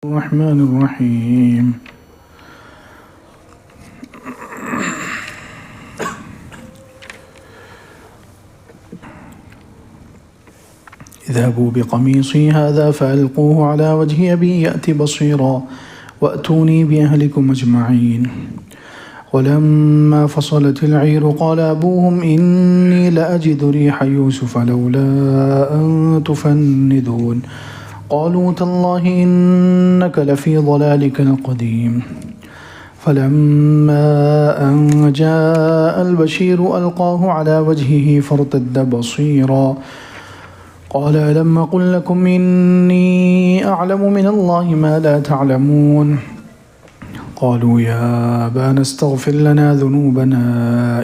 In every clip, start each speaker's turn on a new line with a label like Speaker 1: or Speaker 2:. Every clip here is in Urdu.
Speaker 1: الرحمن الرحيم اذهبوا بقميصي هذا فألقوه على وجه أبي يأت بصيرا وأتوني بأهلكم أجمعين ولما فصلت العير قال أبوهم إني لأجد ريح يوسف لولا أن تفندون قالوا تالله إنك لفي ضلالك القديم فلما أن جاء البشير ألقاه على وجهه فارتد بصيرا قال ألم أقل لكم إني أعلم من الله ما لا تعلمون قالوا يا أبانا استغفر لنا ذنوبنا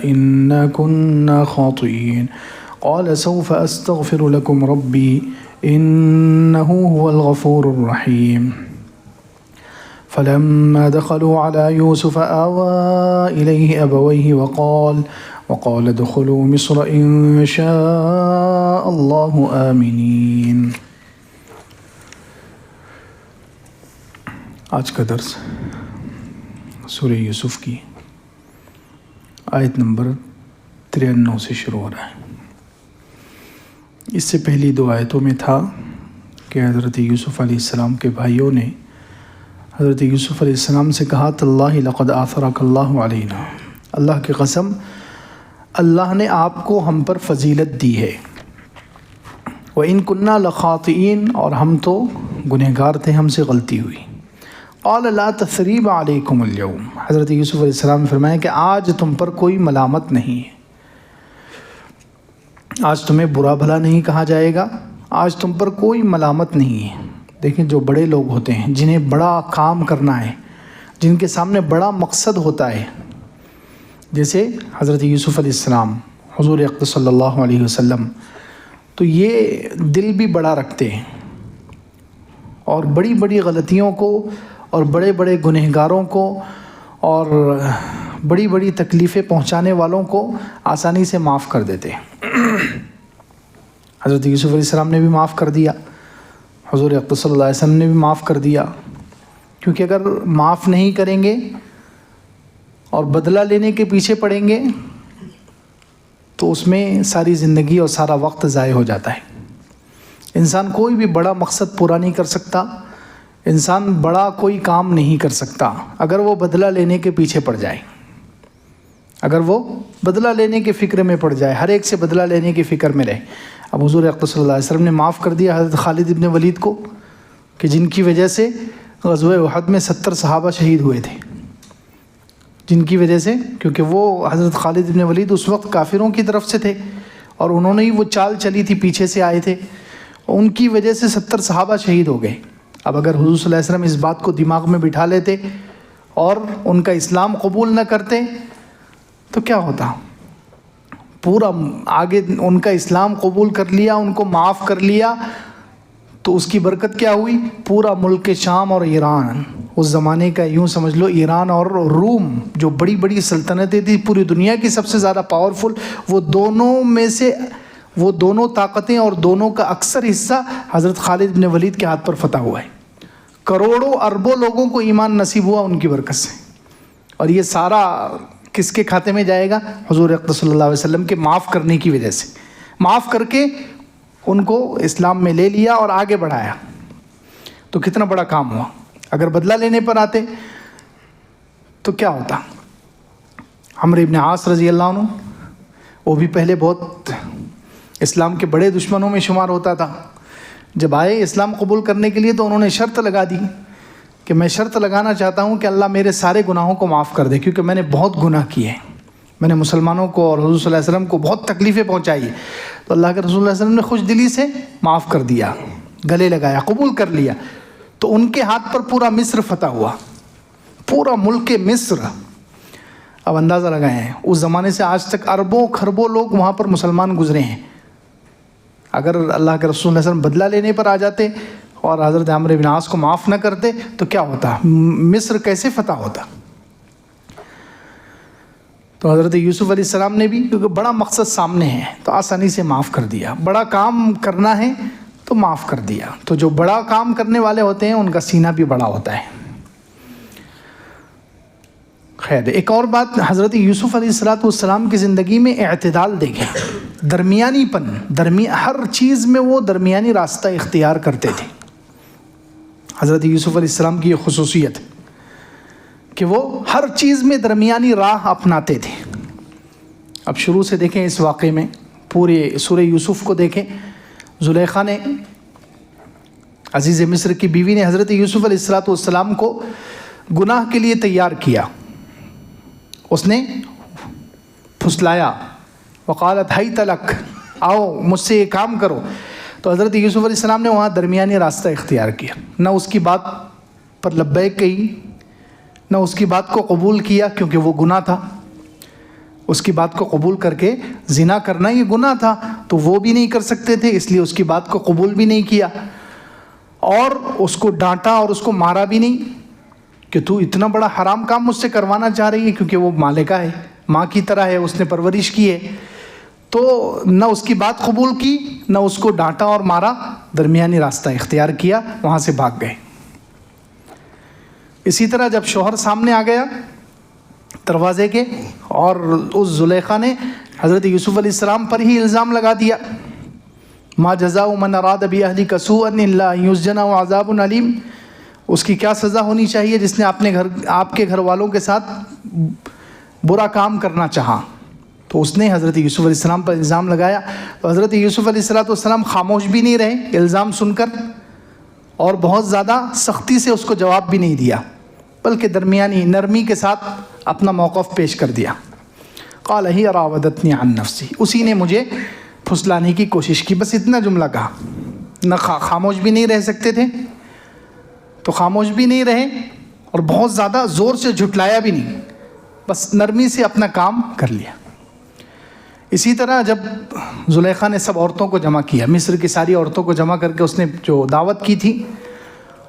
Speaker 1: إنا كنا خاطئين قال سوف أستغفر لكم ربي إنه هو الغفور الرحيم فلما دخلوا على يوسف آوى إليه أبويه وقال ادخلوا مصر إن شاء الله آمنين. آج کا درس سورہ یوسف کی آیت نمبر 93 سے شروع ہو رہا ہے. اس سے پہلی دو آیتوں میں تھا کہ حضرت یوسف علیہ السلام کے بھائیوں نے حضرت یوسف علیہ السلام سے کہا تاللہ لقد آثرک اللہ علینا، اللہ کی قسم اللہ نے آپ کو ہم پر فضیلت دی ہے. وَإِن كُنَّا لَخَاطِئِينَ، اور ہم تو گنہگار تھے، ہم سے غلطی ہوئی. قَالَ لَا تَثْرِيبَ عَلَيْكُمُ الْيَوْمَ، حضرت یوسف علیہ السلام نے فرمایا کہ آج تم پر کوئی ملامت نہیں ہے، آج تمہیں برا بھلا نہیں کہا جائے گا، آج تم پر کوئی ملامت نہیں ہے. دیکھیں جو بڑے لوگ ہوتے ہیں، جنہیں بڑا کام کرنا ہے، جن کے سامنے بڑا مقصد ہوتا ہے، جیسے حضرت یوسف علیہ السلام، حضور اقدس صلی اللہ علیہ وسلم، تو یہ دل بھی بڑا رکھتے ہیں اور بڑی بڑی غلطیوں کو اور بڑے بڑے گنہگاروں کو اور بڑی بڑی تکلیفیں پہنچانے والوں کو آسانی سے معاف کر دیتے ہیں. حضرت یوسف علیہ السلام نے بھی معاف کر دیا، حضور اقدس صلی اللہ علیہ وسلم نے بھی معاف کر دیا، کیونکہ اگر معاف نہیں کریں گے اور بدلہ لینے کے پیچھے پڑیں گے تو اس میں ساری زندگی اور سارا وقت ضائع ہو جاتا ہے. انسان کوئی بھی بڑا مقصد پورا نہیں کر سکتا، انسان بڑا کوئی کام نہیں کر سکتا اگر وہ بدلہ لینے کے پیچھے پڑ جائے، اگر وہ بدلہ لینے کے فکر میں پڑ جائے، ہر ایک سے بدلہ لینے کی فکر میں رہے. اب حضور اقدس صلی اللہ علیہ وسلم نے معاف کر دیا حضرت خالد ابن ولید کو، کہ جن کی وجہ سے غزوہ احد میں 70 صحابہ شہید ہوئے تھے، جن کی وجہ سے، کیونکہ وہ حضرت خالد ابن ولید اس وقت کافروں کی طرف سے تھے اور انہوں نے ہی وہ چال چلی تھی، پیچھے سے آئے تھے، ان کی وجہ سے 70 صحابہ شہید ہو گئے. اب اگر حضور صلی اللہ علیہ وسلم اس بات کو دماغ میں بٹھا لیتے اور ان کا اسلام قبول نہ کرتے تو کیا ہوتا؟ پورا آگے ان کا اسلام قبول کر لیا، ان کو معاف کر لیا تو اس کی برکت کیا ہوئی؟ پورا ملک شام اور ایران، اس زمانے کا یوں سمجھ لو ایران اور روم جو بڑی بڑی سلطنتیں تھیں پوری دنیا کی سب سے زیادہ پاورفل، وہ دونوں میں سے وہ دونوں طاقتیں اور دونوں کا اکثر حصہ حضرت خالد بن ولید کے ہاتھ پر فتح ہوا ہے. کروڑوں اربوں لوگوں کو ایمان نصیب ہوا ان کی برکت سے، اور یہ سارا کس کے کھاتے میں جائے گا؟ حضور اقدس صلی اللہ علیہ وسلم کے معاف کرنے کی وجہ سے. معاف کر کے ان کو اسلام میں لے لیا اور آگے بڑھایا، تو کتنا بڑا کام ہوا. اگر بدلہ لینے پر آتے تو کیا ہوتا؟ عمرو ابن عاص رضی اللہ عنہ، وہ بھی پہلے بہت اسلام کے بڑے دشمنوں میں شمار ہوتا تھا. جب آئے اسلام قبول کرنے کے لیے تو انہوں نے شرط لگا دی کہ میں شرط لگانا چاہتا ہوں کہ اللہ میرے سارے گناہوں کو معاف کر دے، کیونکہ میں نے بہت گناہ کیے ہیں، میں نے مسلمانوں کو اور حضور صلی اللہ علیہ وسلم کو بہت تکلیفیں پہنچائی. تو اللہ کے رسول صلی اللہ علیہ وسلم نے خوش دلی سے معاف کر دیا، گلے لگایا، قبول کر لیا. تو ان کے ہاتھ پر پورا مصر فتح ہوا، پورا ملک مصر. اب اندازہ لگائے ہیں اس زمانے سے آج تک اربوں خربوں لوگ وہاں پر مسلمان گزرے ہیں. اگر اللہ کے رسول صلی اللہ علیہ وسلم بدلہ لینے پر آ جاتے اور حضرت عمرو بن عاص کو معاف نہ کرتے تو کیا ہوتا؟ مصر کیسے فتح ہوتا؟ تو حضرت یوسف علیہ السلام نے بھی، کیونکہ بڑا مقصد سامنے ہے تو آسانی سے معاف کر دیا. بڑا کام کرنا ہے تو معاف کر دیا. تو جو بڑا کام کرنے والے ہوتے ہیں ان کا سینہ بھی بڑا ہوتا ہے. خیر، ایک اور بات، حضرت یوسف علیہ السلام کی زندگی میں اعتدال دیکھیں، درمیانی پن، ہر چیز میں وہ درمیانی راستہ اختیار کرتے تھے. حضرت یوسف علیہ السلام کی یہ خصوصیت کہ وہ ہر چیز میں درمیانی راہ اپناتے تھے. اب شروع سے دیکھیں اس واقعے میں، پورے سورہ یوسف کو دیکھیں. زلیخا نے، عزیز مصر کی بیوی نے حضرت یوسف علیہ السلام کو گناہ کے لیے تیار کیا. اس نے پھسلایا، وقالت حیت لک، آؤ مجھ سے یہ کام کرو. تو حضرت یوسف علیہ السلام نے وہاں درمیانی راستہ اختیار کیا. نہ اس کی بات پر لبیک کہی، نہ اس کی بات کو قبول کیا کیونکہ وہ گناہ تھا. اس کی بات کو قبول کر کے زنا کرنا یہ گناہ تھا، تو وہ بھی نہیں کر سکتے تھے، اس لیے اس کی بات کو قبول بھی نہیں کیا. اور اس کو ڈانٹا اور اس کو مارا بھی نہیں کہ تو اتنا بڑا حرام کام مجھ سے کروانا چاہ رہی ہے، کیونکہ وہ مالکہ ہے، ماں کی طرح ہے، اس نے پرورش کی ہے. تو نہ اس کی بات قبول کی، نہ اس کو ڈانٹا اور مارا، درمیانی راستہ اختیار کیا، وہاں سے بھاگ گئے. اسی طرح جب شوہر سامنے آ گیا دروازے کے، اور اس زلیخا نے حضرت یوسف علیہ السلام پر ہی الزام لگا دیا، ما جزاء من اراد باہلک سوءا الا ان یسجن وعذاب علیم. اس کی کیا سزا ہونی چاہیے جس نے آپ کے گھر والوں کے ساتھ برا کام کرنا چاہا. تو اس نے حضرت یوسف علیہ السلام پر الزام لگایا. تو حضرت یوسف علیہ السلام خاموش بھی نہیں رہے الزام سن کر، اور بہت زیادہ سختی سے اس کو جواب بھی نہیں دیا، بلکہ درمیانی نرمی کے ساتھ اپنا موقف پیش کر دیا. قال ہی راودتنی عن نفسی، اسی نے مجھے پھسلانے کی کوشش کی. بس اتنا جملہ کہا. نہ خاموش بھی نہیں رہ سکتے تھے تو خاموش بھی نہیں رہے، اور بہت زیادہ زور سے جھٹلایا بھی نہیں، بس نرمی سے اپنا کام کر لیا. اسی طرح جب زلیخا نے سب عورتوں کو جمع کیا، مصر کی ساری عورتوں کو جمع کر کے اس نے جو دعوت کی تھی،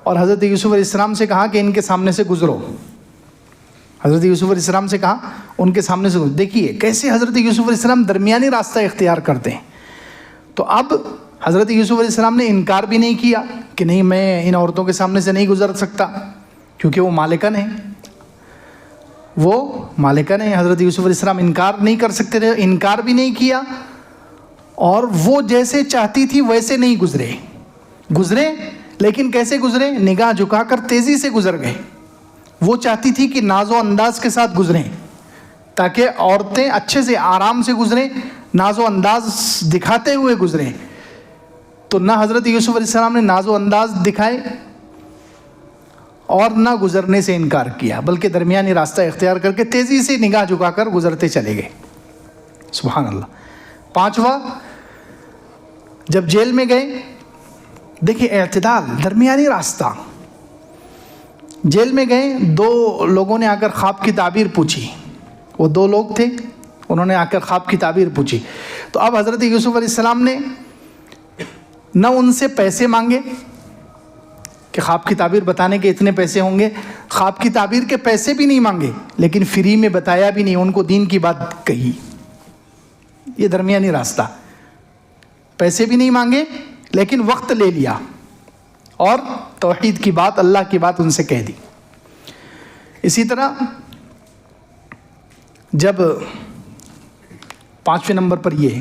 Speaker 1: اور حضرت یوسف علیہ السلام سے کہا کہ ان کے سامنے سے گزرو. حضرت یوسف علیہ السلام سے کہا ان کے سامنے سے گزرو. دیکھیے کیسے حضرت یوسف علیہ السلام درمیانی راستہ اختیار کرتے ہیں. تو اب حضرت یوسف علیہ السلام نے انکار بھی نہیں کیا کہ نہیں میں ان عورتوں کے سامنے سے نہیں گزر سکتا، کیونکہ وہ مالکن ہیں، وہ مالکن ہیں. حضرت یوسف علیہ السلام انکار نہیں کر سکتے تھے، انکار بھی نہیں کیا، اور وہ جیسے چاہتی تھی ویسے نہیں گزرے. لیکن کیسے گزرے؟ نگاہ جھکا کر تیزی سے گزر گئے. وہ چاہتی تھی کہ ناز و انداز کے ساتھ گزریں تاکہ عورتیں اچھے سے آرام سے گزریں، ناز و انداز دکھاتے ہوئے گزریں. تو نہ حضرت یوسف علیہ السلام نے ناز و انداز دکھائے اور نہ گزرنے سے انکار کیا، بلکہ درمیانی راستہ اختیار کر کے تیزی سے نگاہ جھکا کر گزرتے چلے گئے. سبحان اللہ. پانچواں، جب جیل میں گئے، دیکھیں اعتدال، درمیانی راستہ. جیل میں گئے، دو لوگوں نے آ کر خواب کی تعبیر پوچھی. وہ دو لوگ تھے، انہوں نے آ کر خواب کی تعبیر پوچھی. تو اب حضرت یوسف علیہ السلام نے نہ ان سے پیسے مانگے کہ خواب کی تعبیر بتانے کے اتنے پیسے ہوں گے، خواب کی تعبیر کے پیسے بھی نہیں مانگے، لیکن فری میں بتایا بھی نہیں، ان کو دین کی بات کہی. یہ درمیانی راستہ. پیسے بھی نہیں مانگے لیکن وقت لے لیا، اور توحید کی بات، اللہ کی بات ان سے کہہ دی. اسی طرح جب 5ویں نمبر پر یہ،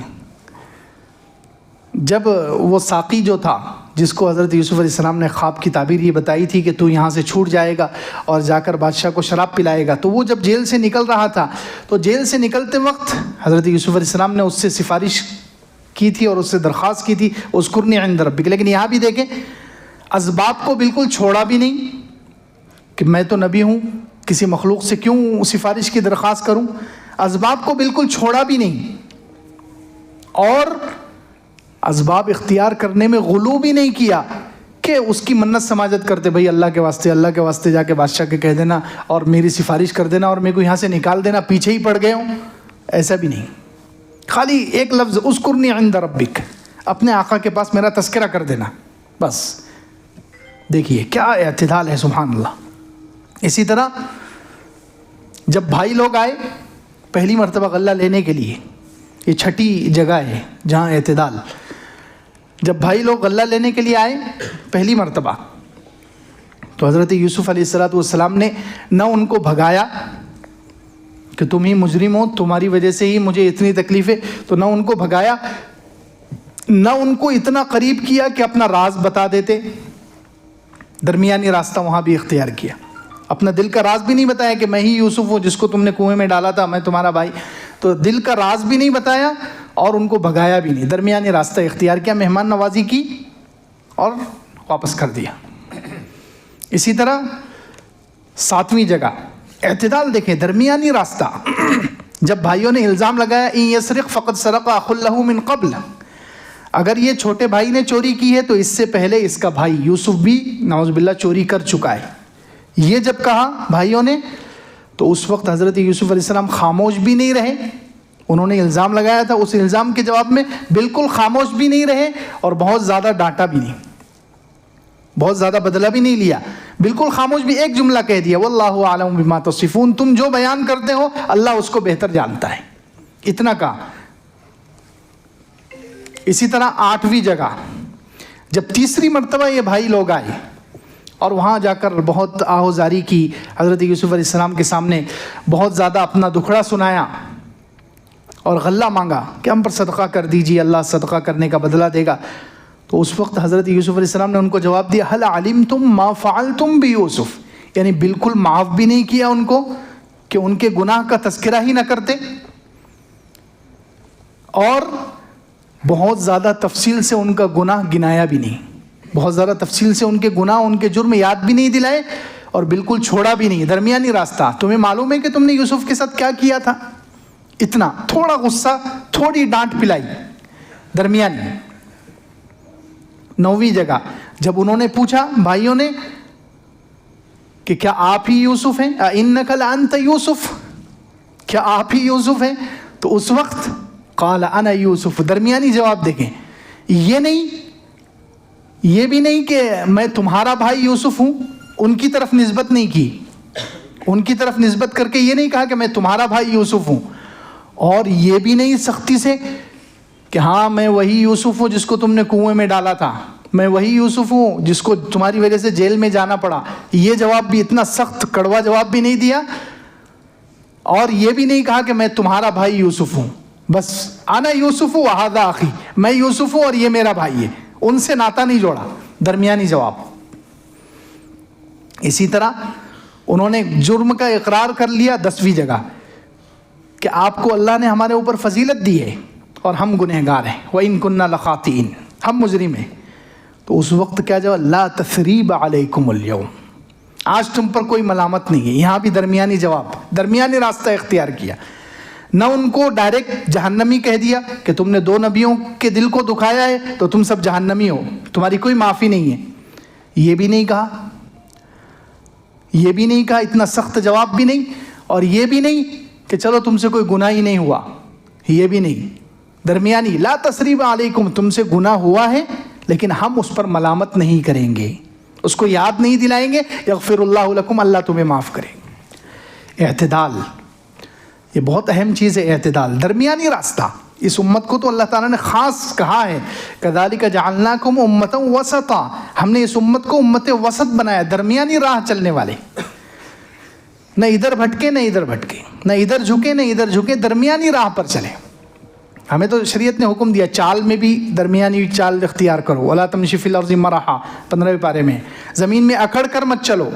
Speaker 1: جب وہ ساقی جو تھا جس کو حضرت یوسف علیہ السلام نے خواب کی تعبیر یہ بتائی تھی کہ تو یہاں سے چھوٹ جائے گا اور جا کر بادشاہ کو شراب پلائے گا، تو وہ جب جیل سے نکل رہا تھا، تو جیل سے نکلتے وقت حضرت یوسف علیہ السلام نے اس سے سفارش کی تھی اور اس سے درخواست کی تھی اذکرنی عند ربک. لیکن یہاں بھی دیکھیں اسباب کو بالکل چھوڑا بھی نہیں کہ میں تو نبی ہوں، کسی مخلوق سے کیوں سفارش کی درخواست کروں. اسباب کو بالکل چھوڑا بھی نہیں، اور اسباب اختیار کرنے میں غلو بھی نہیں کیا کہ اس کی منت سماجت کرتے، بھائی اللہ کے واسطے جا کے بادشاہ کے کہہ دینا اور میری سفارش کر دینا اور میرے کو یہاں سے نکال دینا، پیچھے ہی پڑ گئے ہوں. ایسا بھی نہیں، خالی ایک لفظ اذکرنی عند ربک، اپنے آقا کے پاس میرا تذکرہ کر دینا، بس. دیکھیے کیا اعتدال ہے، سبحان اللہ. اسی طرح جب بھائی لوگ آئے پہلی مرتبہ غلہ لینے کے لیے، یہ چھٹی جگہ ہے جہاں اعتدال. جب بھائی لوگ غلہ لینے کے لیے آئے پہلی مرتبہ، تو حضرت یوسف علیہ السلام نے نہ ان کو بھگایا کہ تم ہی مجرم ہو، تمہاری وجہ سے ہی مجھے اتنی تکلیف ہے، تو نہ ان کو بھگایا، نہ ان کو اتنا قریب کیا کہ اپنا راز بتا دیتے، درمیانی راستہ وہاں بھی اختیار کیا، اپنا دل کا راز بھی نہیں بتایا کہ میں ہی یوسف ہوں جس کو تم نے کنویں میں ڈالا تھا، میں تمہارا بھائی، تو دل کا راز بھی نہیں بتایا اور ان کو بھگایا بھی نہیں، درمیانی راستہ اختیار کیا، مہمان نوازی کی اور واپس کر دیا۔ اسی طرح 7ویں جگہ اعتدال دیکھیں، درمیانی راستہ۔ جب بھائیوں نے الزام لگایا ان یسرق فقد سرق اخ له من قبل، اگر یہ چھوٹے بھائی نے چوری کی ہے تو اس سے پہلے اس کا بھائی یوسف بھی نعوذ باللہ چوری کر چکا ہے، یہ جب کہا بھائیوں نے تو اس وقت حضرت یوسف علیہ السلام خاموش بھی نہیں رہے، انہوں نے الزام لگایا تھا، اس الزام کے جواب میں بالکل خاموش بھی نہیں رہے اور بہت زیادہ ڈانٹا بھی نہیں، بہت زیادہ بدلہ بھی نہیں لیا، بالکل خاموش بھی، ایک جملہ کہہ دیا واللہ اعلم بما تصفون، تم جو بیان کرتے ہو اللہ اس کو بہتر جانتا ہے، اتنا کہا۔ اسی طرح 8ویں جگہ جب تیسری مرتبہ یہ بھائی لوگ آئے اور وہاں جا کر بہت آہوزاری کی، حضرت یوسف علیہ السلام کے سامنے بہت زیادہ اپنا دکھڑا سنایا اور غلہ مانگا کہ ہم پر صدقہ کر دیجیے، اللہ صدقہ کرنے کا بدلہ دے گا، تو اس وقت حضرت یوسف علیہ السلام نے ان کو جواب دیا هل علمتم ما فعلتم بیوسف، یعنی بالکل معاف بھی نہیں کیا ان کو کہ ان کے گناہ کا تذکرہ ہی نہ کرتے، اور بہت زیادہ تفصیل سے ان کا گناہ گنایا بھی نہیں، بہت زیادہ تفصیل سے ان کے گناہ، ان کے جرم یاد بھی نہیں دلائے اور بالکل چھوڑا بھی نہیں، درمیانی راستہ۔ تمہیں معلوم ہے کہ تم نے یوسف کے ساتھ کیا کیا تھا، اتنا، تھوڑا غصہ، تھوڑی ڈانٹ پلائی، درمیانی۔ 9ویں جگہ جب انہوں نے پوچھا بھائیوں نے کہ کیا آپ ہی یوسف ہیں، اِنَّكَ لَأَنْتَ یوسف، کیا آپ ہی یوسف ہیں، تو اس وقت قال انا یوسف، درمیانی جواب دیکھیں، یہ بھی نہیں کہ میں تمہارا بھائی یوسف ہوں، ان کی طرف نسبت نہیں کی، ان کی طرف نسبت کر کے یہ نہیں کہا کہ میں تمہارا بھائی یوسف ہوں، اور یہ بھی نہیں سختی سے کہ ہاں میں وہی یوسف ہوں جس کو تم نے کنویں میں ڈالا تھا، میں وہی یوسف ہوں جس کو تمہاری وجہ سے جیل میں جانا پڑا، یہ جواب بھی اتنا سخت کڑوا جواب بھی نہیں دیا، اور یہ بھی نہیں کہا کہ میں تمہارا بھائی یوسف ہوں، بس انا یوسف وہذا اخی، میں یوسف ہوں اور یہ میرا بھائی ہے، ان سے ناتا نہیں جوڑا، درمیانی جواب۔ اسی طرح انہوں نے جرم کا اقرار کر لیا 10ویں جگہ کہ آپ کو اللہ نے ہمارے اوپر فضیلت دی ہے اور ہم گنہگار ہیں، وَإِن كُنَّا لَخَاطِئِينَ، ہم مجرم ہیں، تو اس وقت کیا جواب، لا تثریب علیکم اليوم، آج تم پر کوئی ملامت نہیں ہے، یہاں بھی درمیانی جواب، درمیانی راستہ اختیار کیا، نہ ان کو ڈائریکٹ جہنمی کہہ دیا کہ تم نے 2 نبیوں کے دل کو دکھایا ہے تو تم سب جہنمی ہو، تمہاری کوئی معافی نہیں ہے، یہ بھی نہیں کہا، یہ بھی نہیں کہا، اتنا سخت جواب بھی نہیں، اور یہ بھی نہیں کہ چلو تم سے کوئی گناہ ہی نہیں ہوا، یہ بھی نہیں، درمیانی، لا تثریب علیکم، تم سے گناہ ہوا ہے لیکن ہم اس پر ملامت نہیں کریں گے، اس کو یاد نہیں دلائیں گے، یغفر اللہ لکم، اللہ تمہیں معاف کرے گا۔ اعتدال، یہ بہت اہم چیز ہے، اعتدال، درمیانی راستہ۔ اس امت کو تو اللہ تعالیٰ نے خاص کہا ہے کذالک جعلناکم امۃ وسطا، ہم نے اس امت کو امت وسط بنایا، درمیانی راہ چلنے والے، نہ ادھر بھٹکے نہ ادھر بھٹکے، نہ ادھر جھکے نہ ادھر جھکے، درمیانی راہ پر چلے۔ ہمیں تو شریعت نے حکم دیا چال میں بھی درمیانی چال اختیار کرو، ولا تمشی فی الارض مرحا، 15ویں پارے میں، زمین میں اکڑ کر مت چلو،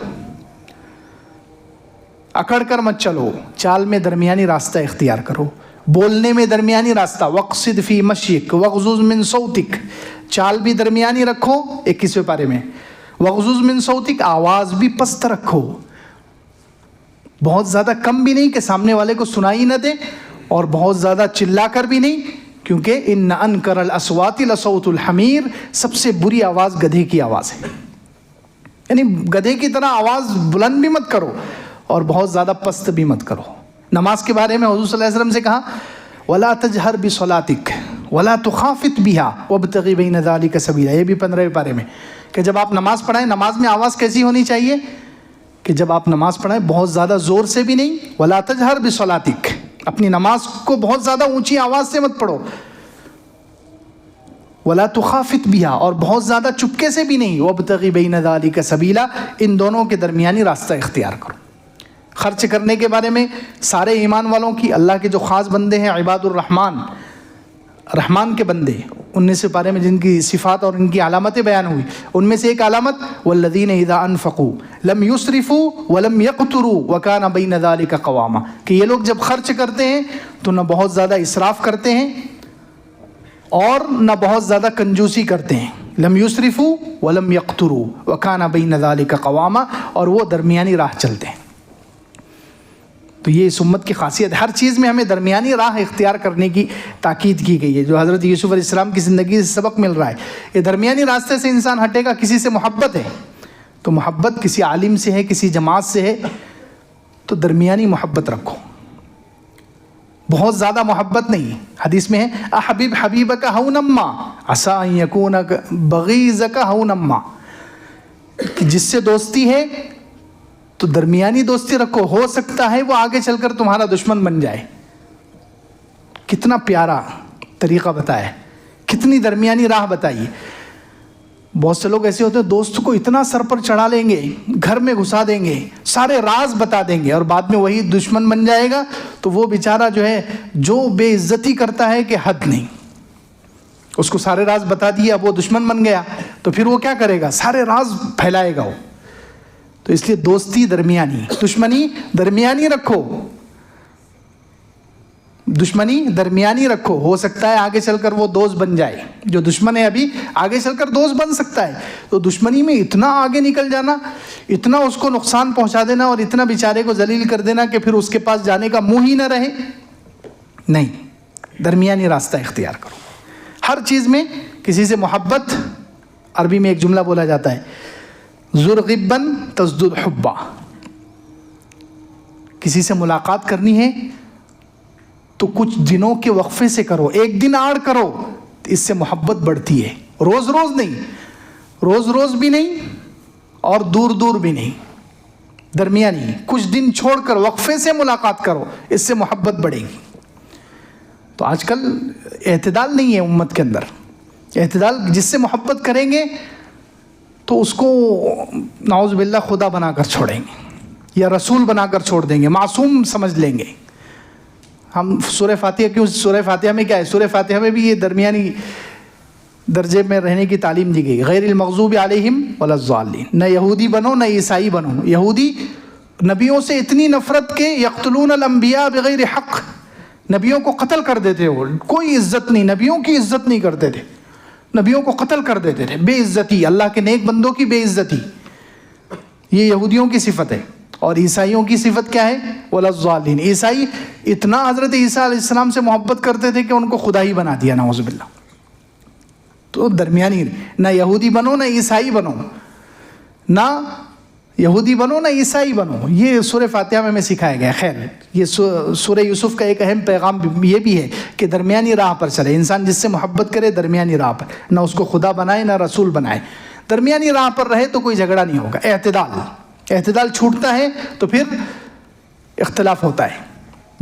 Speaker 1: اکڑ کر مت چلو، چال میں درمیانی راستہ اختیار کرو، بولنے میں درمیانی راستہ، وقصد فی مشیک وغضض من صوتک، چال بھی درمیانی رکھو، 21ویں پارے میں، وغضض من صوتک، آواز بھی پست رکھو، بہت زیادہ کم بھی نہیں کہ سامنے والے کو سنائی نہ دے، اور بہت زیادہ چلا کر بھی نہیں، کیونکہ ان انکر الاصوات لصوت الحمیر، سب سے بری آواز گدھے کی آواز ہے، یعنی گدھے کی طرح آواز بلند بھی مت کرو اور بہت زیادہ پست بھی مت کرو۔ نماز کے بارے میں حضور صلی اللہ علیہ وسلم سے کہا ولا تجہر بصلاتک ولا تخافت بها وابتغ بین ذلک سبیلا، یہ بھی 15ویں پارے میں، کہ جب آپ نماز پڑھائیں، نماز میں آواز کیسی ہونی چاہیے کہ جب آپ نماز پڑھائیں بہت زیادہ زور سے بھی نہیں، ولا تجہر بصلاتک، اپنی نماز کو بہت زیادہ اونچی آواز سے مت پڑھو، ولا تخافت بها، اور بہت زیادہ چپکے سے بھی نہیں، وابتغی بین ذلک سبیلا، ان دونوں کے درمیانی راستہ اختیار کرو۔ خرچ کرنے کے بارے میں سارے ایمان والوں کی، اللہ کے جو خاص بندے ہیں عباد الرحمن، رحمان کے بندے، 19 پارے میں جن کی صفات اور ان کی علامتیں بیان ہوئی، ان میں سے ایک علامت والذین اذا انفقوا لم یسرفوا ولم یقتروا وکان بین ذلک قواما، کہ یہ لوگ جب خرچ کرتے ہیں تو نہ بہت زیادہ اسراف کرتے ہیں اور نہ بہت زیادہ کنجوسی کرتے ہیں، لم یسرفوا ولم یقتروا وکان بین ذلک قواما، اور وہ درمیانی راہ چلتے ہیں۔ تو یہ اس امت کی خاصیت، ہر چیز میں ہمیں درمیانی راہ اختیار کرنے کی تاکید کی گئی ہے، جو حضرت یوسف علیہ السلام کی زندگی سے سبق مل رہا ہے۔ یہ درمیانی راستے سے انسان ہٹے گا، کسی سے محبت ہے تو محبت کسی عالم سے ہے، کسی جماعت سے ہے تو درمیانی محبت رکھو، بہت زیادہ محبت نہیں۔ حدیث میں ہے احبب حبیبک ہونما عسى ان یکون بغیضک ہونما، کہ جس سے دوستی ہے تو درمیانی دوستی رکھو، ہو سکتا ہے وہ آگے چل کر تمہارا دشمن بن جائے۔ کتنا پیارا طریقہ بتایا، کتنی درمیانی راہ بتائیے۔ بہت سے لوگ ایسے ہوتے ہیں دوست کو اتنا سر پر چڑھا لیں گے، گھر میں گھسا دیں گے، سارے راز بتا دیں گے اور بعد میں وہی دشمن بن جائے گا، تو وہ بیچارہ جو ہے جو بے عزتی کرتا ہے کہ حد نہیں، اس کو سارے راز بتا دیے، اب وہ دشمن بن گیا تو پھر وہ کیا کرے گا، سارے راز پھیلائے گا وہ۔ تو اس لیے دوستی درمیانی، دشمنی درمیانی رکھو، دشمنی درمیانی رکھو، ہو سکتا ہے آگے چل کر وہ دوست بن جائے، جو دشمن ہے ابھی آگے چل کر دوست بن سکتا ہے۔ تو دشمنی میں اتنا آگے نکل جانا، اتنا اس کو نقصان پہنچا دینا اور اتنا بیچارے کو ذلیل کر دینا کہ پھر اس کے پاس جانے کا منہ ہی نہ رہے، نہیں، درمیانی راستہ اختیار کرو۔ ہر چیز میں کسی سے محبت، عربی میں ایک جملہ بولا جاتا ہے زرغباً تزدد حبا، کسی سے ملاقات کرنی ہے تو کچھ دنوں کے وقفے سے کرو، ایک دن آڑ کرو، اس سے محبت بڑھتی ہے، روز روز نہیں، روز روز بھی نہیں اور دور دور بھی نہیں، درمیانی، کچھ دن چھوڑ کر وقفے سے ملاقات کرو، اس سے محبت بڑھے گی۔ تو آج کل اعتدال نہیں ہے امت کے اندر، اعتدال جس سے محبت کریں گے تو اس کو نعوذ باللہ خدا بنا کر چھوڑیں گے یا رسول بنا کر چھوڑ دیں گے، معصوم سمجھ لیں گے۔ ہم سورہ فاتحہ کیوں، سورہ فاتحہ میں کیا ہے، سورہ فاتحہ میں بھی یہ درمیانی درجے میں رہنے کی تعلیم دی گئی، غیر المغضوب علیہم ولا الضالین، نہ یہودی بنو نہ عیسائی بنو۔ یہودی نبیوں سے اتنی نفرت کے یقتلون الانبیاء بغیر حق، نبیوں کو قتل کر دیتے ہو، کوئی عزت نہیں، نبیوں کی عزت نہیں کرتے تھے، نبیوں کو قتل کر دیتے تھے، بے عزتی، اللہ کے نیک بندوں کی بے عزتی، یہ یہودیوں کی صفت ہے۔ اور عیسائیوں کی صفت کیا ہے، ولا الضالین، عیسائی اتنا حضرت عیسیٰ علیہ السلام سے محبت کرتے تھے کہ ان کو خدا ہی بنا دیا، نعوذ باللہ۔ تو درمیانی، نہ یہودی بنو نہ عیسائی بنو، نہ یہودی بنو نہ عیسائی بنو، یہ سورہ فاتحہ میں سکھایا گیا۔ خیر، یہ سورہ یوسف کا ایک اہم پیغام یہ بھی ہے کہ درمیانی راہ پر چلے انسان، جس سے محبت کرے درمیانی راہ پر، نہ اس کو خدا بنائے نہ رسول بنائے، درمیانی راہ پر رہے تو کوئی جھگڑا نہیں ہوگا۔ اعتدال چھوٹتا ہے تو پھر اختلاف ہوتا ہے،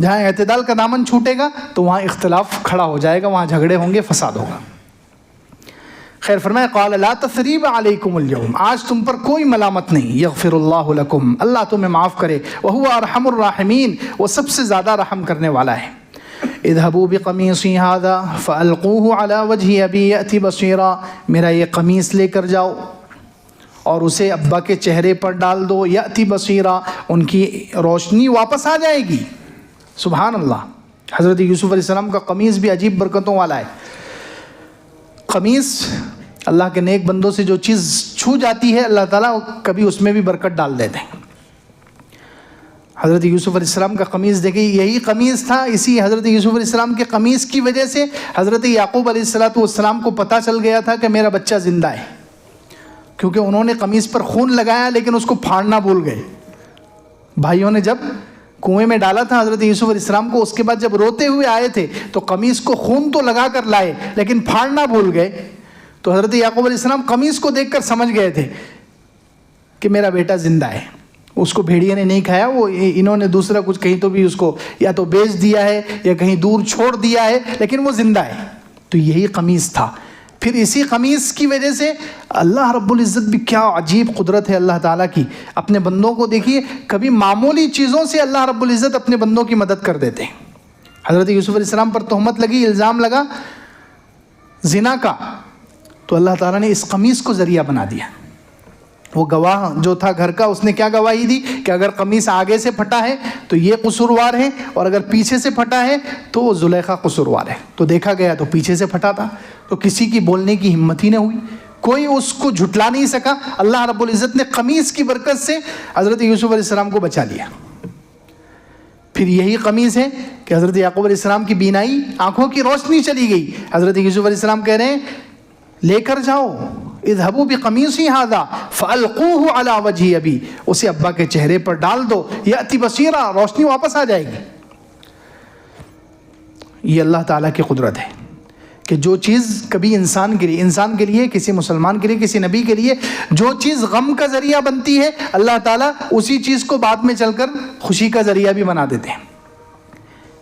Speaker 1: جہاں اعتدال کا دامن چھوٹے گا تو وہاں اختلاف کھڑا ہو جائے گا، وہاں جھگڑے ہوں گے، فساد ہوگا۔ خیر فرمائے قال لا تثریب علیکم اليوم، آج تم پر کوئی ملامت نہیں، یغفر اللہ لکم، اللہ تمہیں معاف کرے، وہو ارحم الراحمین، وہ سب سے زیادہ رحم کرنے والا ہے۔ اذهبوا بقمیصی ھذا فالقوه علی وجه ابی یأتی بصیرا، میرا یہ قمیص لے کر جاؤ اور اسے ابا کے چہرے پر ڈال دو، یأتی بصیرا، ان کی روشنی واپس آ جائے گی۔ سبحان اللہ، حضرت یوسف علیہ السلام کا قمیص بھی عجیب برکتوں والا ہے۔ قمیص اللہ کے نیک بندوں سے جو چیز چھو جاتی ہے اللہ تعالیٰ کبھی اس میں بھی برکت ڈال دیتے ہیں۔ حضرت یوسف علیہ السلام کا قمیص دیکھیں، یہی قمیص تھا، اسی حضرت یوسف علیہ السلام کے قمیص کی وجہ سے حضرت یعقوب علیہ السلام کو پتہ چل گیا تھا کہ میرا بچہ زندہ ہے، کیونکہ انہوں نے قمیص پر خون لگایا لیکن اس کو پھاڑنا بھول گئے۔ بھائیوں نے جب کنویں میں ڈالا تھا حضرت یوسف علیہ السلام کو، اس کے بعد جب روتے ہوئے آئے تھے تو قمیص کو خون تو لگا کر لائے لیکن پھاڑنا بھول گئے، تو حضرت یعقوب علیہ السلام قمیص کو دیکھ کر سمجھ گئے تھے کہ میرا بیٹا زندہ ہے۔ اس کو بھیڑیے نے نہیں کھایا، وہ انہوں نے دوسرا کچھ کہیں تو بھی اس کو یا تو بیچ دیا ہے یا کہیں دور چھوڑ دیا ہے، لیکن وہ زندہ ہے۔ تو یہی قمیص تھا، پھر اسی قمیص کی وجہ سے اللہ رب العزت بھی کیا عجیب قدرت ہے اللہ تعالیٰ کی، اپنے بندوں کو دیکھیے کبھی معمولی چیزوں سے اللہ رب العزت اپنے بندوں کی مدد کر دیتے ہیں۔ حضرت یوسف علیہ السلام پر تہمت لگی، الزام لگا زنا کا، تو اللہ تعالیٰ نے اس قمیص کو ذریعہ بنا دیا۔ وہ گواہ جو تھا گھر کا، اس نے کیا گواہی دی کہ اگر قمیص آگے سے پھٹا ہے تو یہ قصوروار ہے، اور اگر پیچھے سے پھٹا ہے تو وہ زلیخا قصوروار ہے۔ تو دیکھا گیا تو پیچھے سے پھٹا تھا، تو کسی کی بولنے کی ہمت ہی نہ ہوئی، کوئی اس کو جھٹلا نہیں سکا۔ اللہ رب العزت نے قمیص کی برکت سے حضرت یوسف علیہ السلام کو بچا لیا۔ پھر یہی قمیص ہے کہ حضرت یعقوب علیہ السلام کی بینائی، آنکھوں کی روشنی چلی گئی۔ حضرت یوسف علیہ السلام کہہ رہے ہیں لے کر جاؤ، اذهبوا بقمیصی ھذا فالقوه علی وجہ ابی، اسے ابا کے چہرے پر ڈال دو، یاتی بصیرا، روشنی واپس آ جائے گی۔ یہ اللہ تعالیٰ کی قدرت ہے کہ جو چیز کبھی انسان کے لیے کسی مسلمان کے لیے، کسی نبی کے لیے جو چیز غم کا ذریعہ بنتی ہے، اللہ تعالیٰ اسی چیز کو بعد میں چل کر خوشی کا ذریعہ بھی بنا دیتے ہیں۔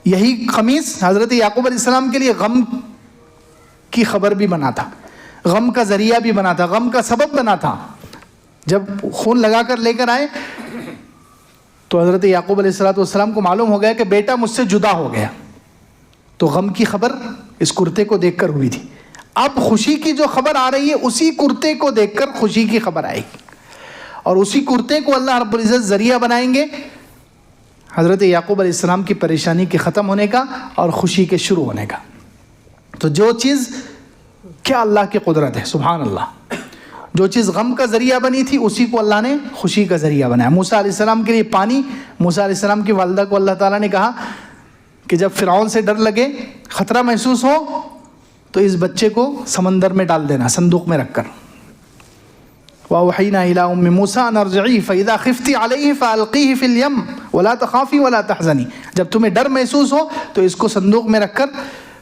Speaker 1: یہی قمیص حضرت یعقوب علیہ السلام کے لیے غم کی خبر بھی بنا تھا، غم کا ذریعہ بھی بنا تھا، غم کا سبب بنا تھا۔ جب خون لگا کر لے کر آئے تو حضرت یعقوب علیہ السلام کو معلوم ہو گیا کہ بیٹا مجھ سے جدا ہو گیا، تو غم کی خبر اس کرتے کو دیکھ کر ہوئی تھی۔ اب خوشی کی جو خبر آ رہی ہے اسی کرتے کو دیکھ کر خوشی کی خبر آئے گی، اور اسی کرتے کو اللہ رب العزت ذریعہ بنائیں گے حضرت یعقوب علیہ السلام کی پریشانی کے ختم ہونے کا اور خوشی کے شروع ہونے کا۔ تو جو چیز، کیا اللہ کی قدرت ہے، سبحان اللہ، جو چیز غم کا ذریعہ بنی تھی اسی کو اللہ نے خوشی کا ذریعہ بنایا۔ موسیٰ علیہ السلام کے لیے پانی، موسیٰ علیہ السلام کی والدہ کو اللہ تعالیٰ نے کہا کہ جب فرعون سے ڈر لگے، خطرہ محسوس ہو، تو اس بچے کو سمندر میں ڈال دینا، صندوق میں رکھ کر۔ وَأَوْحَيْنَا إِلَىٰ أُمِّ مُوسَىٰ أَنْ أَرْضِعِيهِ فَإِذَا خِفْتِ عَلَيْهِ فَأَلْقِيهِ فِي الْيَمِّ وَلَا تَخَافِي وَلَا تَحْزَنِي، جب تمہیں ڈر محسوس ہو تو اس کو صندوق میں رکھ کر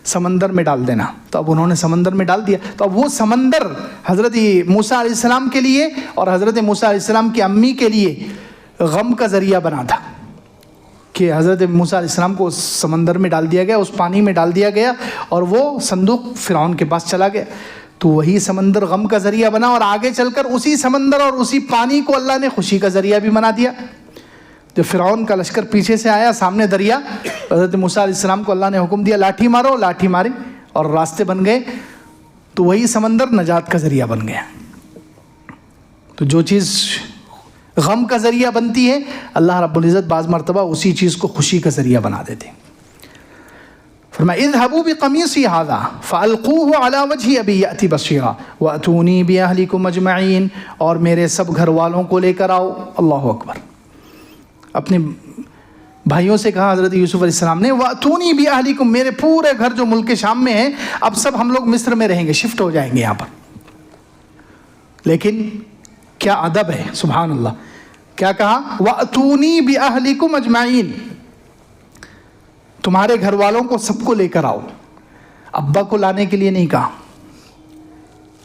Speaker 1: سمندر میں ڈال دینا۔ تو اب انہوں نے سمندر میں ڈال دیا، تو اب وہ سمندر حضرت موسیٰ علیہ السلام کے لیے اور حضرت موسیٰ علیہ السلام کی امی کے لیے غم کا ذریعہ بنا تھا کہ حضرت موسیٰ علیہ السلام کو اس سمندر میں ڈال دیا گیا، اس پانی میں ڈال دیا گیا، اور وہ صندوق فرعون کے پاس چلا گیا۔ تو وہی سمندر غم کا ذریعہ بنا، اور آگے چل کر اسی سمندر اور اسی پانی کو اللہ نے خوشی کا ذریعہ بھی بنا دیا۔ جب فرعون کا لشکر پیچھے سے آیا، سامنے دریا، حضرت موسیٰ علیہ السلام کو اللہ نے حکم دیا لاٹھی مارو، لاٹھی ماری اور راستے بن گئے، تو وہی سمندر نجات کا ذریعہ بن گیا۔ تو جو چیز غم کا ذریعہ بنتی ہے، اللہ رب العزت بعض مرتبہ اسی چیز کو خوشی کا ذریعہ بنا دیتے ہیں۔ فرمایا اذهبوا بقمیصی ھذا فالقوه علی وجہ ابی یأتی بصیرا واتونی باہلکم اجمعین، اور میرے سب گھر والوں کو لے کر آؤ۔ اللہ اکبر، اپنے بھائیوں سے کہا حضرت یوسف علیہ السلام نے واتونی باہلکم، میرے پورے گھر جو ملک شام میں ہیں، اب سب ہم لوگ مصر میں رہیں گے، شفٹ ہو جائیں گے یہاں پر۔ لیکن کیا ادب ہے، سبحان اللہ، کیا کہا واتونی باہلکم اجمعین، تمہارے گھر والوں کو سب کو لے کر آؤ۔ ابا کو لانے کے لیے نہیں کہا،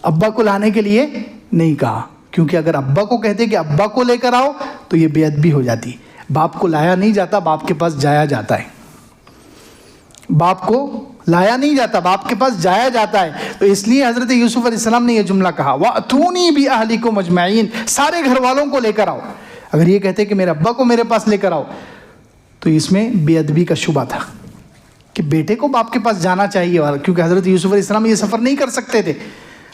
Speaker 1: ابا کو لانے کے لیے نہیں کہا، کیونکہ اگر ابا کو کہتے کہ ابا کو لے کر آؤ تو یہ بے ادبی ہو جاتی۔ باپ کو لایا نہیں جاتا، باپ کے پاس جایا جاتا ہے۔ باپ کو لایا نہیں جاتا، باپ کے پاس جایا جاتا ہے۔ تو اس لیے حضرت یوسف علیہ السلام نے یہ جملہ کہا وَأْتُونِي بِأَهْلِكُمْ أَجْمَعِينَ، سارے گھر والوں کو لے کر آؤ۔ اگر یہ کہتے کہ میرے ابا کو میرے پاس لے کر آؤ تو اس میں بے ادبی کا شبہ تھا کہ بیٹے کو باپ کے پاس جانا چاہیے، اور کیونکہ حضرت یوسف علیہ السلام یہ سفر نہیں کر سکتے تھے۔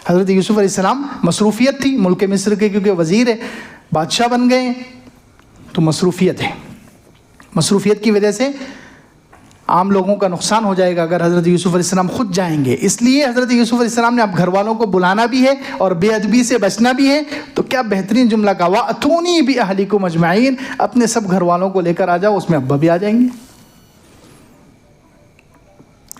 Speaker 1: حضرت یوسف علیہ السلام مصروفیت تھی ملک مصر کے، کیونکہ وزیر ہے، بادشاہ بن گئے، تو مصروفیت ہے۔ مصروفیت کی وجہ سے عام لوگوں کا نقصان ہو جائے گا اگر حضرت یوسف علیہ السلام خود جائیں گے۔ اس لیے حضرت یوسف علیہ السلام نے اب گھر والوں کو بلانا بھی ہے اور بے ادبی سے بچنا بھی ہے، تو کیا بہترین جملہ کہا وَأْتُونِي بِأَهْلِكُمْ أَجْمَعِينَ، اپنے سب گھر والوں کو لے کر آ جاؤ، اس میں ابا بھی آ جائیں گے۔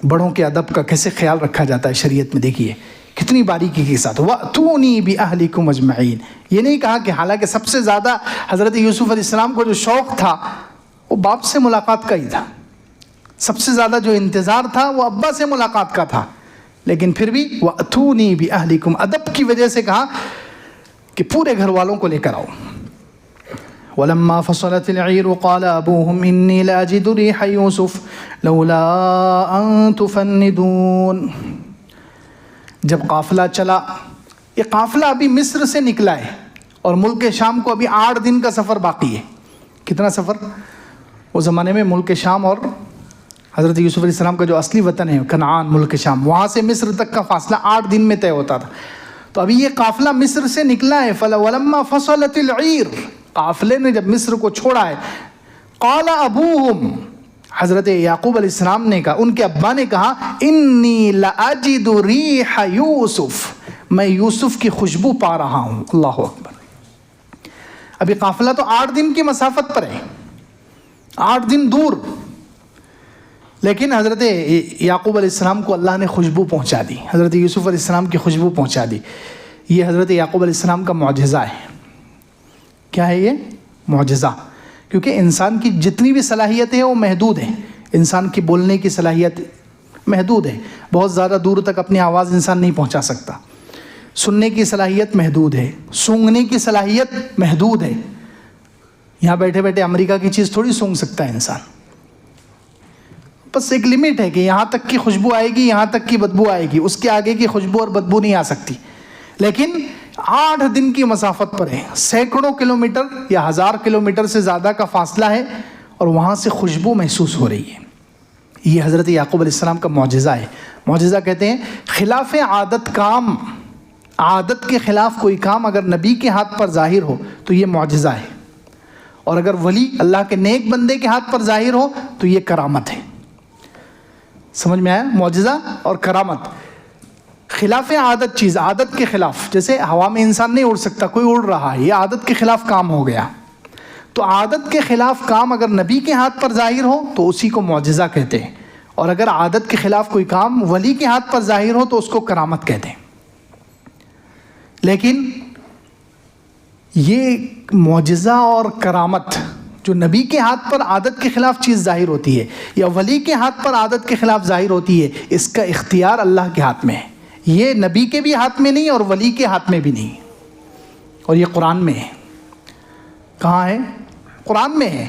Speaker 1: بڑوں کے ادب کا کیسے خیال رکھا جاتا ہے شریعت میں، دیکھیے کتنی باریکی کے ساتھ وَأْتُونِي بِأَهْلِكُمْ أَجْمَعِينَ۔ یہ نہیں کہا کہ حالانکہ سب سے زیادہ حضرت یوسف علیہ السلام کو جو شوق تھا وہ باپ سے ملاقات کا ہی تھا، سب سے زیادہ جو انتظار تھا وہ ابا سے ملاقات کا تھا، لیکن پھر بھی وَأْتُونِي بِأَهْلِكُمْ، ادب کی وجہ سے کہا کہ پورے گھر والوں کو لے کر آؤ۔ وَلَمَّا فَصَلَتِ الْعِيرُ قَالَ أَبُوهُمْ إِنِّي لَأَجِدُ رِيحَ يُوسُفَ لَوْلَا أَن تُفَنِّدُونِ۔ جب قافلہ چلا، یہ قافلہ ابھی مصر سے نکلا ہے اور ملک شام کو ابھی 8 دن کا سفر باقی ہے. کتنا سفر؟ اس زمانے میں ملک شام اور حضرت یوسف علیہ السلام کا جو اصلی وطن ہے کنعان، ملک شام، وہاں سے مصر تک کا فاصلہ 8 دن میں طے ہوتا تھا. تو ابھی یہ قافلہ مصر سے نکلا ہے. وَلَمَّا فَصَلَتِ الْعِيرُ، قافلے نے جب مصر کو چھوڑا ہے، قَالَ أَبُوهُمْ، حضرت یعقوب علیہ السلام نے کہا، ان کے ابا نے کہا، اِنِّي لَأَجِدُ رِيحَ يُوسُف، میں یوسف کی خوشبو پا رہا ہوں. اللہ اکبر. ابھی قافلہ تو 8 دن کی مسافت پر ہے، 8 دن دور، لیکن حضرت یعقوب علیہ السلام کو اللہ نے خوشبو پہنچا دی، حضرت یوسف علیہ السلام کی خوشبو پہنچا دی. یہ حضرت یعقوب علیہ السلام کا معجزہ ہے. کیا ہے یہ معجزہ؟ کیونکہ انسان کی جتنی بھی صلاحیتیں ہیں وہ محدود ہیں. انسان کی بولنے کی صلاحیت محدود ہے، بہت زیادہ دور تک اپنی آواز انسان نہیں پہنچا سکتا. سننے کی صلاحیت محدود ہے، سونگھنے کی صلاحیت محدود ہے. یہاں بیٹھے بیٹھے امریکہ کی چیز تھوڑی سونگھ سکتا ہے انسان. بس ایک لمٹ ہے کہ یہاں تک کی خوشبو آئے گی، یہاں تک کی بدبو آئے گی، اس کے آگے کی خوشبو اور بدبو نہیں آ سکتی. لیکن 8 دن کی مسافت پر ہے، سینکڑوں کلومیٹر یا 1000 کلومیٹر سے زیادہ کا فاصلہ ہے، اور وہاں سے خوشبو محسوس ہو رہی ہے. یہ حضرت یعقوب علیہ السلام کا معجزہ ہے. معجزہ کہتے ہیں خلاف عادت کام، عادت کے خلاف کوئی کام اگر نبی کے ہاتھ پر ظاہر ہو تو یہ معجزہ ہے، اور اگر ولی اللہ کے نیک بندے کے ہاتھ پر ظاہر ہو تو یہ کرامت ہے. سمجھ میں آیا؟ معجزہ اور کرامت. خلاف عادت چیز، عادت کے خلاف، جیسے ہوا میں انسان نہیں اڑ سکتا، کوئی اڑ رہا ہے، یہ عادت کے خلاف کام ہو گیا. تو عادت کے خلاف کام اگر نبی کے ہاتھ پر ظاہر ہو تو اسی کو معجزہ کہتے ہیں، اور اگر عادت کے خلاف کوئی کام ولی کے ہاتھ پر ظاہر ہو تو اس کو کرامت کہتے ہیں. لیکن یہ معجزہ اور کرامت جو نبی کے ہاتھ پر عادت کے خلاف چیز ظاہر ہوتی ہے یا ولی کے ہاتھ پر عادت کے خلاف ظاہر ہوتی ہے، اس کا اختیار اللہ کے ہاتھ میں ہے. یہ نبی کے بھی ہاتھ میں نہیں اور ولی کے ہاتھ میں بھی نہیں، اور یہ قرآن میں ہے. کہاں ہے؟ قرآن میں ہے.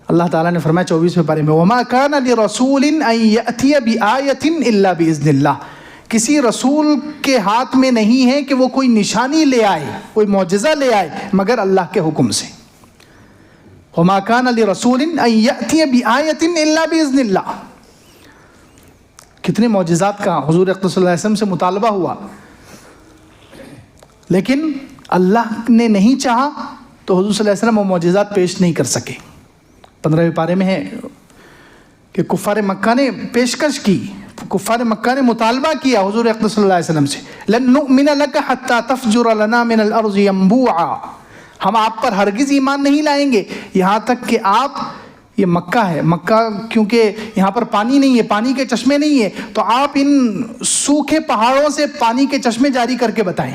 Speaker 1: اللہ تعالیٰ نے فرمایا 24ویں پارے میں، وَمَا كَانَ لِرَسُولٍ أَن يَأْتِيَ بِآيَةٍ إِلَّا بِإِذْنِ اللَّهِ، کسی رسول کے ہاتھ میں نہیں ہے کہ وہ کوئی نشانی لے آئے، کوئی معجزہ لے آئے، مگر اللہ کے حکم سے. وَمَا كَانَ لِرَسُولٍ أَن يَأْتِيَ بِآيَةٍ إِلَّا بِإِذْنِ اللَّهِ. کتنے معجزات کا حضور اقدس صلی اللہ علیہ وسلم سے مطالبہ ہوا، لیکن اللہ نے نہیں چاہا تو حضور صلی اللہ علیہ وسلم وہ معجزات پیش نہیں کر سکے. 15ویں پارے میں ہے کہ کفار مکہ نے پیشکش کی، کفار مکہ نے مطالبہ کیا حضور اقدس صلی اللہ علیہ وسلم سے، لن نؤمن لک حتی تفجر لنا من الارض ینبوعا، ہم آپ پر ہرگز ایمان نہیں لائیں گے یہاں تک کہ آپ، یہ مکہ ہے، مکہ کیونکہ یہاں پر پانی نہیں ہے، پانی کے چشمے نہیں ہے، تو آپ ان سوکھے پہاڑوں سے پانی کے چشمے جاری کر کے بتائیں.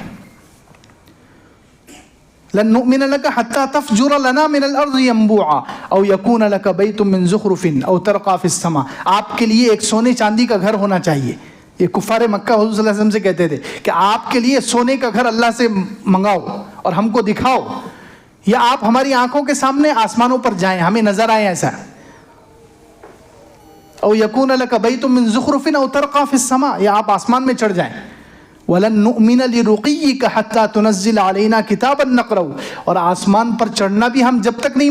Speaker 1: لن نؤمن لك حتى تفجر لنا من الارض ينبوعا او يكون لك بيت من زخرف او ترقى في السماء، آپ کے لیے ایک سونے چاندی کا گھر ہونا چاہیے. یہ کفار مکہ حضور صلی اللہ علیہ وسلم سے کہتے تھے کہ آپ کے لیے سونے کا گھر اللہ سے منگاؤ اور ہم کو دکھاؤ، یا آپ ہماری آنکھوں کے سامنے آسمانوں پر جائیں، ہمیں نظر آئے ایسا. او يكون لك بيت من زخرف او ترقى في السماء، یا آپ آسمان میں چڑھ جائیں. وَلَن نُؤْمِنَ لِرُقِيِّكَ حَتَّى تُنَزِّلَ عَلَيْنَا كِتَابًا نَقْرَؤُ، اور آسمان پر چڑھنا بھی ہم جب تک نہیں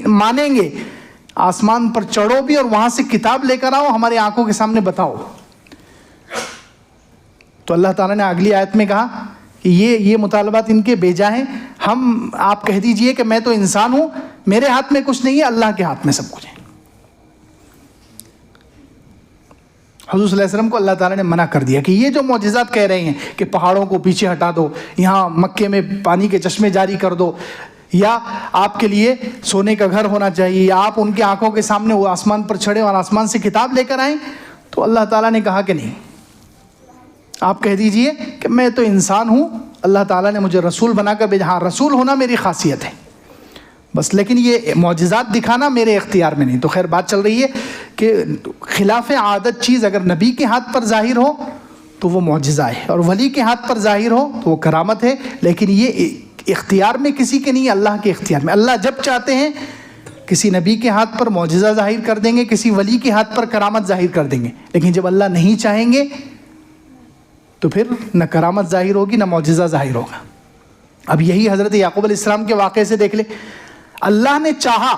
Speaker 1: مانیں گے، آسمان پر چڑھو بھی اور وہاں سے کتاب لے کر آؤ، ہمارے آنکھوں کے سامنے بتاؤ. تو اللہ تعالیٰ نے اگلی آیت میں کہا کہ یہ مطالبات ان کے بیجا ہیں، ہم آپ کہہ دیجئے کہ میں تو انسان ہوں، میرے ہاتھ میں کچھ نہیں ہے، اللہ کے ہاتھ میں سب کچھ ہے. حضور صلی اللہ علیہ وسلم کو اللہ تعالیٰ نے منع کر دیا کہ یہ جو معجزات کہہ رہے ہیں کہ پہاڑوں کو پیچھے ہٹا دو، یہاں مکے میں پانی کے چشمے جاری کر دو، یا آپ کے لیے سونے کا گھر ہونا چاہیے، یا آپ ان کے آنکھوں کے سامنے وہ آسمان پر چڑھے اور آسمان سے کتاب لے کر آئیں، تو اللہ تعالیٰ نے کہا کہ نہیں، آپ کہہ دیجئے کہ میں تو انسان ہوں، اللہ تعالیٰ نے مجھے رسول بنا کر بھیجا. ہاں، رسول ہونا میری خاصیت ہے بس، لیکن یہ معجزات دکھانا میرے اختیار میں نہیں. تو خیر بات چل رہی ہے کہ خلاف عادت چیز اگر نبی کے ہاتھ پر ظاہر ہو تو وہ معجزہ ہے، اور ولی کے ہاتھ پر ظاہر ہو تو وہ کرامت ہے. لیکن یہ اختیار میں کسی کے نہیں، اللہ کے اختیار میں. اللہ جب چاہتے ہیں کسی نبی کے ہاتھ پر معجزہ ظاہر کر دیں گے، کسی ولی کے ہاتھ پر کرامت ظاہر کر دیں گے، لیکن جب اللہ نہیں چاہیں گے تو پھر نہ کرامت ظاہر ہوگی نہ معجزہ ظاہر ہوگا۔ اب یہی حضرت یعقوب علیہ السلام کے واقعے سے دیکھ لے، اللہ نے چاہا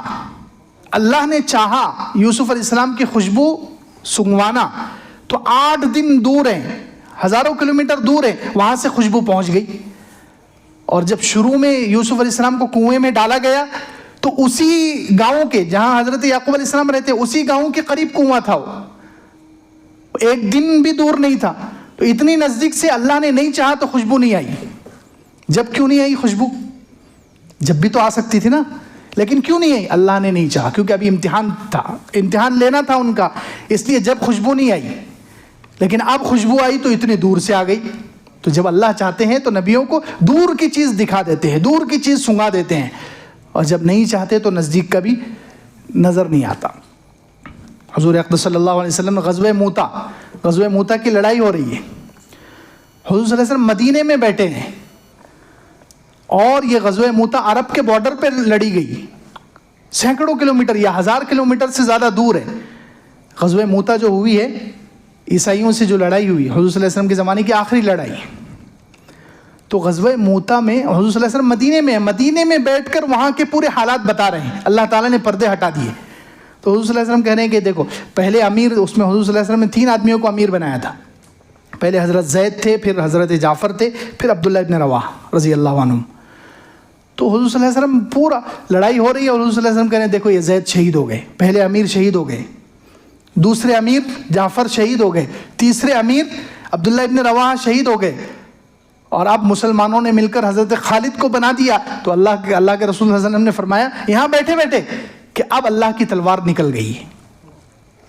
Speaker 1: یوسف علیہ السلام کی خوشبو سنگوانا، تو 8 دن دور ہیں، ہزاروں کلومیٹر دور ہے، وہاں سے خوشبو پہنچ گئی۔ اور جب شروع میں یوسف علیہ السلام کو کنویں میں ڈالا گیا تو اسی گاؤں کے جہاں حضرت یعقوب علیہ السلام رہتے اسی گاؤں کے قریب کنواں تھا، وہ 1 دن بھی دور نہیں تھا۔ تو اتنی نزدیک سے اللہ نے نہیں چاہا تو خوشبو نہیں آئی۔ جب کیوں نہیں آئی خوشبو؟ جب بھی تو آ سکتی تھی نا، لیکن کیوں نہیں آئی؟ اللہ نے نہیں چاہا، کیونکہ ابھی امتحان تھا، امتحان لینا تھا ان کا، اس لیے جب خوشبو نہیں آئی۔ لیکن اب خوشبو آئی تو اتنے دور سے آ گئی۔ تو جب اللہ چاہتے ہیں تو نبیوں کو دور کی چیز دکھا دیتے ہیں، دور کی چیز سنگا دیتے ہیں، اور جب نہیں چاہتے تو نزدیک کا بھی نظر نہیں آتا۔ حضور اقدس صلی اللہ علیہ وسلم غزوہ موتا کی لڑائی ہو رہی ہے، حضور صلی اللہ علیہ وسلم مدینے میں بیٹھے ہیں، اور یہ غزوہ موتا عرب کے بارڈر پہ لڑی گئی، سینکڑوں کلومیٹر یا 1000 کلومیٹر سے زیادہ دور ہے۔ غزوہ موتا جو ہوئی ہے، عیسائیوں سے جو لڑائی ہوئی، حضور صلی اللہ علیہ وسلم کے زمانے کی آخری لڑائی۔ تو غزوہ موتا میں حضور صلی اللہ علیہ وسلم مدینے میں بیٹھ کر وہاں کے پورے حالات بتا رہے ہیں، اللہ تعالیٰ نے پردے ہٹا دیے۔ تو حضور صلی اللہ علیہ وسلم کہہ رہے ہیں کہ دیکھو، پہلے امیر، اس میں حضور صلی اللہ علیہ وسلم نے 3 آدمیوں کو امیر بنایا تھا۔ پہلے حضرت زید تھے، پھر حضرت جعفر تھے، پھر عبداللہ ابن رواحہ رضی اللہ عنہ۔ تو حضور صلی اللہ علیہ وسلم پورا لڑائی ہو رہی ہے، اور حضور صلی اللہ علیہ وسلم کہہ رہے ہیں دیکھو یہ زید شہید ہو گئے، پہلے امیر شہید ہو گئے، دوسرے امیر جعفر شہید ہو گئے، تیسرے امیر عبداللہ ابن رواحہ شہید ہو گئے، اور اب مسلمانوں نے مل کر حضرت خالد کو بنا دیا۔ تو اللہ کے رسول صلی اللہ علیہ وسلم نے فرمایا یہاں بیٹھے بیٹھے کہ اب اللہ کی تلوار نکل گئی ہے۔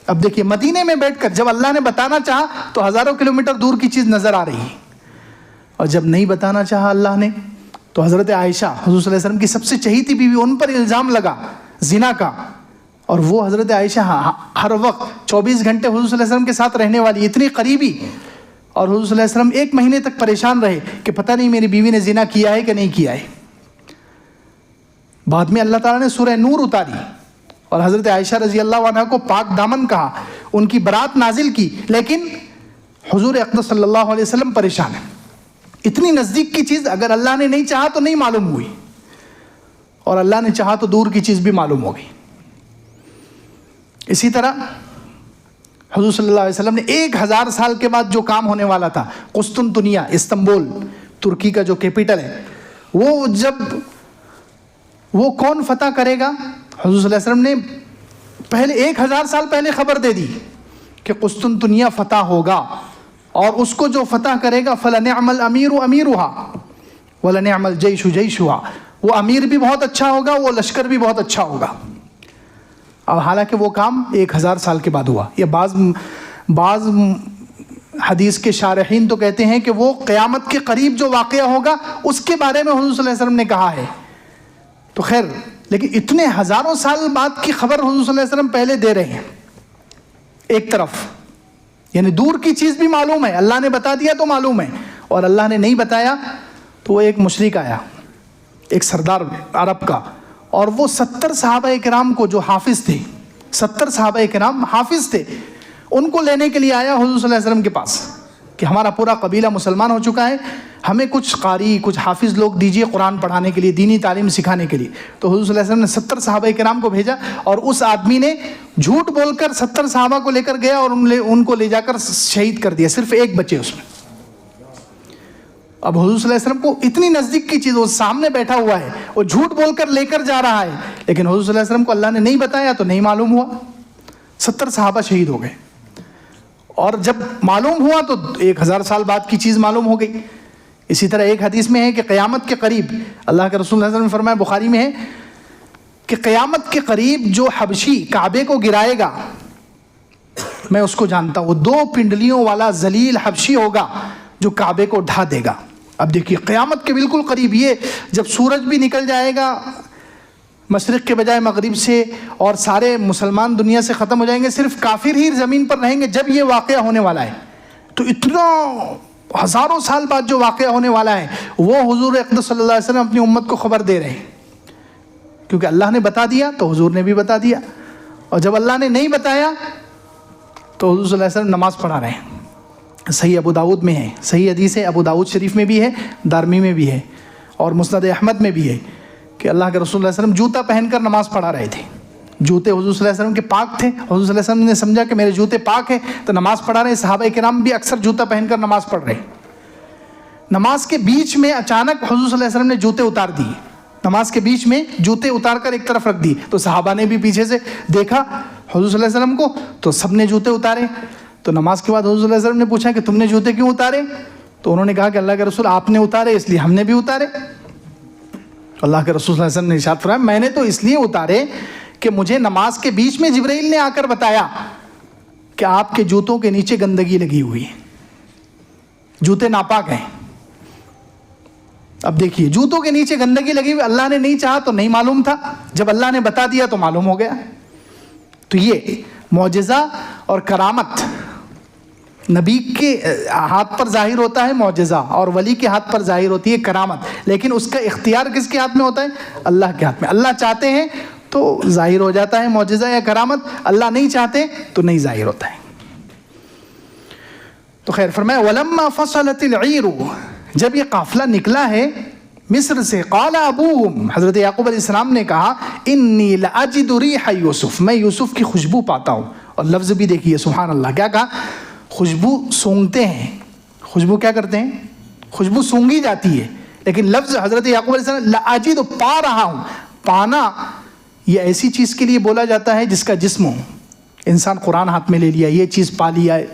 Speaker 1: اب دیکھیے مدینے میں بیٹھ کر جب اللہ نے بتانا چاہا تو ہزاروں کلومیٹر دور کی چیز نظر آ رہی ہے، اور جب نہیں بتانا چاہا اللہ نے تو حضرت عائشہ حضور صلی اللہ علیہ وسلم کی سب سے چہیتی بیوی، ان پر الزام لگا زنا کا، اور وہ حضرت عائشہ ہر وقت 24 گھنٹے حضور صلی اللہ علیہ وسلم کے ساتھ رہنے والی، اتنی قریبی، اور حضور صلی اللہ علیہ وسلم 1 مہینے تک پریشان رہے کہ پتہ نہیں میری بیوی نے زنا کیا ہے کہ نہیں کیا ہے۔ بعد میں اللہ تعالیٰ نے سورہ نور اتاری اور حضرت عائشہ رضی اللہ عنہ کو پاک دامن کہا، ان کی برات نازل کی، لیکن حضور اقدس صلی اللہ علیہ وسلم پریشان ہیں۔ اتنی نزدیک کی چیز اگر اللہ نے نہیں چاہا تو نہیں معلوم ہوئی، اور اللہ نے چاہا تو دور کی چیز بھی معلوم ہو گئی۔ اسی طرح حضور صلی اللہ علیہ وسلم نے 1000 سال کے بعد جو کام ہونے والا تھا، قسطنطنیہ، استنبول، ترکی کا جو کیپٹل ہے، وہ کون فتح کرے گا؟ حضور صلی اللہ علیہ وسلم نے پہلے 1000 سال پہلے خبر دے دی کہ قسطنطنیہ فتح ہوگا، اور اس کو جو فتح کرے گا فَلَنِعْمَ الْأَمِيرُ أَمِيرُهَا وَلَنِعْمَ الْجَيْشُ جَيْشُهَا، وہ امیر بھی بہت اچھا ہوگا، وہ لشکر بھی بہت اچھا ہوگا۔ اب حالانکہ وہ کام 1000 سال کے بعد ہوا۔ یہ بعض حدیث کے شارحین تو کہتے ہیں کہ وہ قیامت کے قریب جو واقعہ ہوگا اس کے بارے میں حضور صلی اللہ علیہ وسلم نے کہا ہے۔ تو خیر، لیکن اتنے ہزاروں سال بعد کی خبر حضور صلی اللہ علیہ وسلم پہلے دے رہے ہیں۔ ایک طرف یعنی دور کی چیز بھی معلوم ہے، اللہ نے بتا دیا تو معلوم ہے، اور اللہ نے نہیں بتایا تو وہ ایک مشرک آیا، ایک سردار عرب کا، اور وہ 70 صحابہ کرام کو جو حافظ تھے، 70 صحابہ کرام حافظ تھے، ان کو لینے کے لیے آیا حضور صلی اللہ علیہ وسلم کے پاس کہ ہمارا پورا قبیلہ مسلمان ہو چکا ہے، ہمیں کچھ قاری، کچھ حافظ لوگ دیجیے قرآن پڑھانے کے لیے، دینی تعلیم سکھانے کے لیے۔ تو حضور صلی اللہ علیہ وسلم نے 70 صحابہ کرام کو بھیجا، اور اس آدمی نے جھوٹ بول کر 70 صحابہ کو لے کر گیا اور ان کو لے جا کر شہید کر دیا، صرف ایک بچے اس میں۔ اب حضور صلی اللہ علیہ وسلم کو اتنی نزدیک کی چیز، وہ سامنے بیٹھا ہوا ہے، وہ جھوٹ بول کر لے کر جا رہا ہے، لیکن حضور صلی اللہ علیہ وسلم کو اللہ نے نہیں بتایا تو نہیں معلوم ہوا، 70 صحابہ شہید ہو گئے۔ اور جب معلوم ہوا تو 1000 سال بعد کی چیز معلوم ہو گئی۔ اسی طرح ایک حدیث میں ہے کہ قیامت کے قریب، اللہ کے رسول صلی اللہ علیہ وسلم نے فرمایا، بخاری میں ہے کہ قیامت کے قریب جو حبشی کعبے کو گرائے گا، میں اس کو جانتا ہوں، وہ 2 پنڈلیوں والا ذلیل حبشی ہوگا جو کعبے کو ڈھا دے گا۔ اب دیکھیے قیامت کے بالکل قریب، یہ جب سورج بھی نکل جائے گا مشرق کے بجائے مغرب سے، اور سارے مسلمان دنیا سے ختم ہو جائیں گے، صرف کافر ہی زمین پر رہیں گے، جب یہ واقعہ ہونے والا ہے، تو اتنا ہزاروں سال بعد جو واقعہ ہونے والا ہے وہ حضور اقدس صلی اللہ علیہ وسلم اپنی امت کو خبر دے رہے ہیں، کیونکہ اللہ نے بتا دیا تو حضور نے بھی بتا دیا، اور جب اللہ نے نہیں بتایا تو حضور صلی اللہ علیہ وسلم نماز پڑھا رہے ہیں۔ صحیح ابو داؤد میں ہے، صحیح حدیث ہے، ابو داؤد شریف میں بھی ہے، دارمی میں بھی ہے اور مسند احمد میں بھی ہے کہ اللہ کے رسول صلی اللہ علیہ وسلم جوتا پہن کر نماز پڑھا رہے تھے. جوتے حضور صلی اللہ علیہ وسلم کے پاک تھے. حضور صلی اللہ علیہ وسلم نے سمجھا کہ میرے جوتے پاک ہیں تو نماز پڑھا رہے. صحابہ کرام بھی اکثر جوتا پہن کر نماز پڑھ رہے. نماز کے بیچ میں اچانک حضور صلی اللہ علیہ وسلم نے جوتے اتار دیے. نماز کے بیچ میں جوتے اتار کر ایک طرف رکھ دیے تو صحابہ نے بھی پیچھے سے دیکھا حضور صلی اللہ علیہ وسلم کو تو سب نے جوتے اتارے. تو نماز کے بعد حضور صلی اللہ علیہ وسلم نے پوچھا کہ تم نے جوتے کیوں اتارے؟ تو انہوں نے کہا کہ اللہ کے رسول آپ نے اتارے اس لیے ہم نے بھی اتارے. اللہ کے رسول صلی اللہ علیہ وسلم نے ارشاد فرمایا میں نے تو اس لیے اتارے کہ مجھے نماز کے بیچ میں جبرائیل نے آ کر بتایا کہ آپ کے جوتوں کے نیچے گندگی لگی ہوئی ہے، جوتے ناپاک ہیں. اب دیکھیے جوتوں کے نیچے گندگی لگی ہوئی، اللہ نے نہیں چاہا تو نہیں معلوم تھا، جب اللہ نے بتا دیا تو معلوم ہو گیا. تو یہ معجزہ اور کرامت نبی کے ہاتھ پر ظاہر ہوتا ہے معجزہ، اور ولی کے ہاتھ پر ظاہر ہوتی ہے کرامت، لیکن اس کا اختیار کس کے ہاتھ میں ہوتا ہے؟ اللہ کے ہاتھ میں. اللہ چاہتے ہیں تو ظاہر ہو جاتا ہے معجزہ یا کرامت، اللہ نہیں چاہتے تو نہیں ظاہر ہوتا ہے. تو خیر فرمایا وَلَمَّا فَصَلَتِ الْعِيرُ، جب یہ قافلہ نکلا ہے مصر سے، قال ابوہم، حضرت یعقوب علیہ السلام نے کہا انی لأجد ریح یوسف، میں یوسف کی خوشبو پاتا ہوں. اور لفظ بھی دیکھیے سبحان اللہ، کیا کہا؟ خوشبو سونگتے ہیں. خوشبو کیا کرتے ہیں؟ خوشبو سونگی جاتی ہے، لیکن لفظ حضرت یعقوب علیہ السلام لأجد، پا رہا ہوں. پانا یہ ایسی چیز کے لیے بولا جاتا ہے جس کا جسم ہو. انسان قرآن ہاتھ میں لے لیا، یہ چیز پا لیا ہے،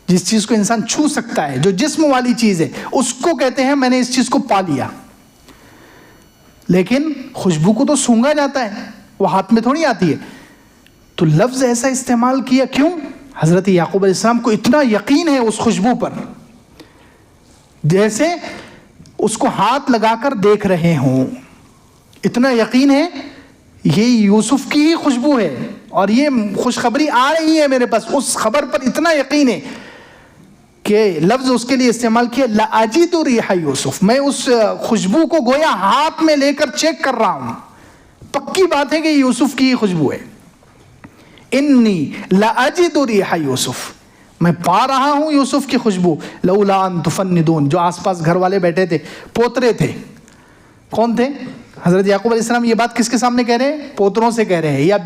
Speaker 1: جس چیز کو انسان چھو سکتا ہے، جو جسم والی چیز ہے اس کو کہتے ہیں میں نے اس چیز کو پا لیا. لیکن خوشبو کو تو سونگا جاتا ہے، وہ ہاتھ میں تھوڑی آتی ہے. تو لفظ ایسا استعمال کیا کیوں؟ حضرت یعقوب علیہ السلام کو اتنا یقین ہے اس خوشبو پر، جیسے اس کو ہاتھ لگا کر دیکھ رہے ہوں. اتنا یقین ہے یہ یوسف کی ہی خوشبو ہے اور یہ خوشخبری آ رہی ہے میرے پاس. اس خبر پر اتنا یقین ہے کہ لفظ اس کے لیے استعمال کیا لأجد ریح یوسف، میں اس خوشبو کو گویا ہاتھ میں لے کر چیک کر رہا ہوں. پکی بات ہے کہ یوسف کی خوشبو ہے. انی لأجد ریح یوسف، میں پا رہا ہوں یوسف کی خوشبو. لولا ان تفندون، جو آس پاس گھر والے بیٹھے تھے، پوترے تھے. کون تھے؟ حضرت یعقوب علیہ السلام یہ بات کس کے سامنے کہہ رہے ہیں؟ پوتروں سے کہہ رہے ہیں، یا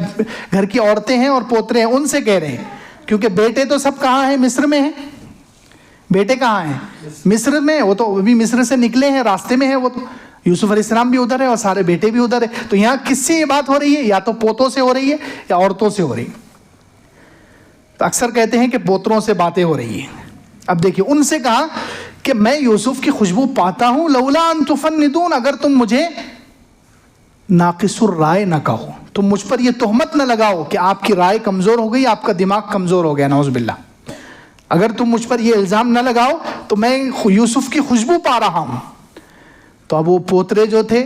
Speaker 1: گھر کی عورتیں ہیں اور پوترے ہیں ان سے کہہ رہے ہیں. کیونکہ بیٹے تو سب کہاں ہیں؟ مصر میں ہیں. بیٹے کہاں ہیں؟ مصر میں. وہ تو ابھی مصر سے نکلے ہیں، راستے میں ہیں. وہ تو یوسف علیہ السلام بھی ادھر ہے اور سارے بیٹے بھی ادھر ہے. تو یہاں کس سے یہ بات ہو رہی ہے؟ یا تو پوتوں سے ہو رہی ہے یا عورتوں سے ہو رہی ہے. تو اکثر کہتے ہیں کہ پوتروں سے باتیں ہو رہی ہیں. اب دیکھیے ان سے کہا کہ میں یوسف کی خوشبو پاتا ہوں. لولا ان تفندون، اگر تم مجھے ناقص الرائے نہ کہو، تم مجھ پر یہ تہمت نہ لگاؤ کہ آپ کی رائے کمزور ہو گئی، آپ کا دماغ کمزور ہو گیا، نعوذ باللہ. اگر تم مجھ پر یہ الزام نہ لگاؤ تو میں یوسف کی خوشبو پا رہا ہوں. تو اب وہ پوترے جو تھے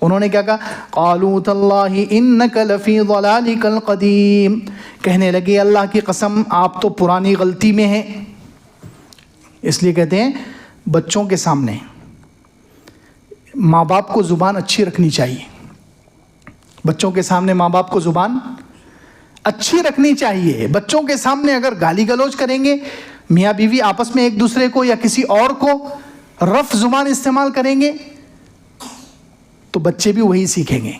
Speaker 1: انہوں نے کیا کہا؟ قالوا تاللہ انک لفی ضلالک القدیم، کہنے لگے اللہ کی قسم آپ تو پرانی غلطی میں ہیں. اس لیے کہتے ہیں بچوں کے سامنے ماں باپ کو زبان اچھی رکھنی چاہیے. بچوں کے سامنے ماں باپ کو زبان اچھی رکھنی چاہیے. بچوں کے سامنے اگر گالی گلوچ کریں گے، میاں بیوی آپس میں ایک دوسرے کو یا کسی اور کو رف زبان استعمال کریں گے تو بچے بھی وہی سیکھیں گے.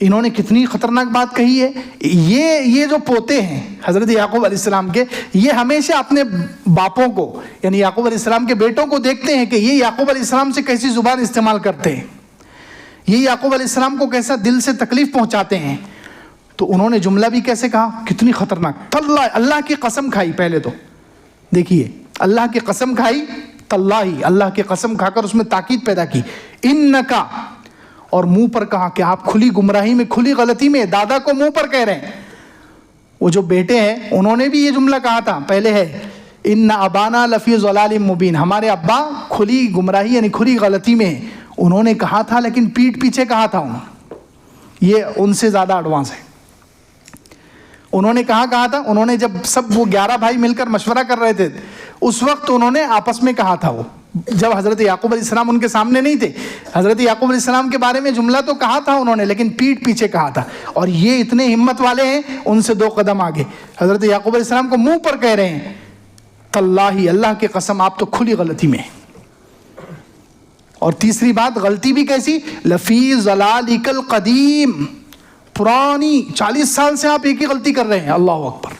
Speaker 1: انہوں نے کتنی خطرناک بات کہی ہے. یہ جو پوتے ہیں حضرت یعقوب علیہ السلام کے، یہ ہمیشہ اپنے باپوں کو یعنی یعقوب علیہ السلام کے بیٹوں کو دیکھتے ہیں کہ یہ یعقوب علیہ السلام سے کیسی زبان استعمال کرتے ہیں، یہ یعقوب علیہ السلام کو کیسا دل سے تکلیف پہنچاتے ہیں. تو انہوں نے جملہ بھی کیسے کہا؟ کتنی خطرناک. تاللہ، اللہ کی قسم کھائی. پہلے تو دیکھیے اللہ کی قسم کھائی، تاللہ، اللہ کی قسم کھا کر اس میں تاکید پیدا کی. انکا، اور منہ پر کہا کہ آپ کھلی گمراہی میں، کھلی غلطی میں، دادا کو منہ پر کہہ رہے ہیں. وہ جو بیٹے ہیں انہوں نے بھی یہ جملہ کہا تھا پہلے ہے، ان ابانا لفی ضلال مبین، ہمارے ابا کھلی گمراہی یعنی کھلی غلطی میں. انہوں نے کہا تھا لیکن پیٹھ پیچھے کہا تھا انہوں نے. یہ ان سے زیادہ ایڈوانس ہے. انہوں نے کہا تھا، انہوں نے جب سب وہ 11 بھائی مل کر مشورہ کر رہے تھے اس وقت انہوں نے آپس میں کہا تھا. وہ جب حضرت یعقوب علیہ السلام ان کے سامنے نہیں تھے، حضرت یعقوب علیہ السلام کے بارے میں جملہ تو کہا تھا انہوں نے لیکن پیٹھ پیچھے کہا تھا. اور یہ اتنے ہمت والے ہیں، ان سے 2 قدم آگے حضرت یعقوب علیہ السلام کو منہ پر کہہ رہے ہیں تاللہ اللہ کی قسم آپ تو کھلی غلطی میں. اور تیسری بات غلطی بھی کیسی؟ لفی ضلالک القدیم، پرانی 40 سال سے آپ ایک ہی غلطی کر رہے ہیں. اللہ اکبر.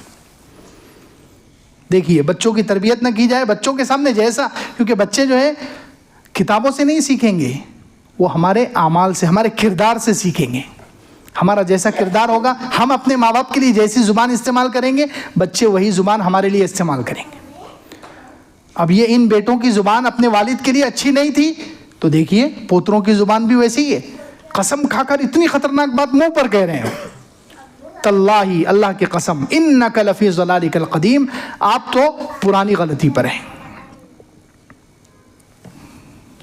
Speaker 1: دیکھیے بچوں کی تربیت نہ کی جائے بچوں کے سامنے جیسا، کیونکہ بچے جو ہے کتابوں سے نہیں سیکھیں گے، وہ ہمارے اعمال سے، ہمارے کردار سے سیکھیں گے. ہمارا جیسا کردار ہوگا، ہم اپنے ماں باپ کے لیے جیسی زبان استعمال کریں گے، بچے وہی زبان ہمارے لیے استعمال کریں گے. اب یہ ان بیٹوں کی زبان اپنے والد کے لیے اچھی نہیں تھی، تو دیکھیے پوتروں کی زبان بھی ویسی ہی ہے. قسم کھا کر اتنی خطرناک بات منہ پر کہہ رہے ہیں. تاللہ اللہ کی قسم انک لفی ضلالک القدیم، آپ تو پرانی غلطی پر ہیں.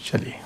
Speaker 1: چلیے.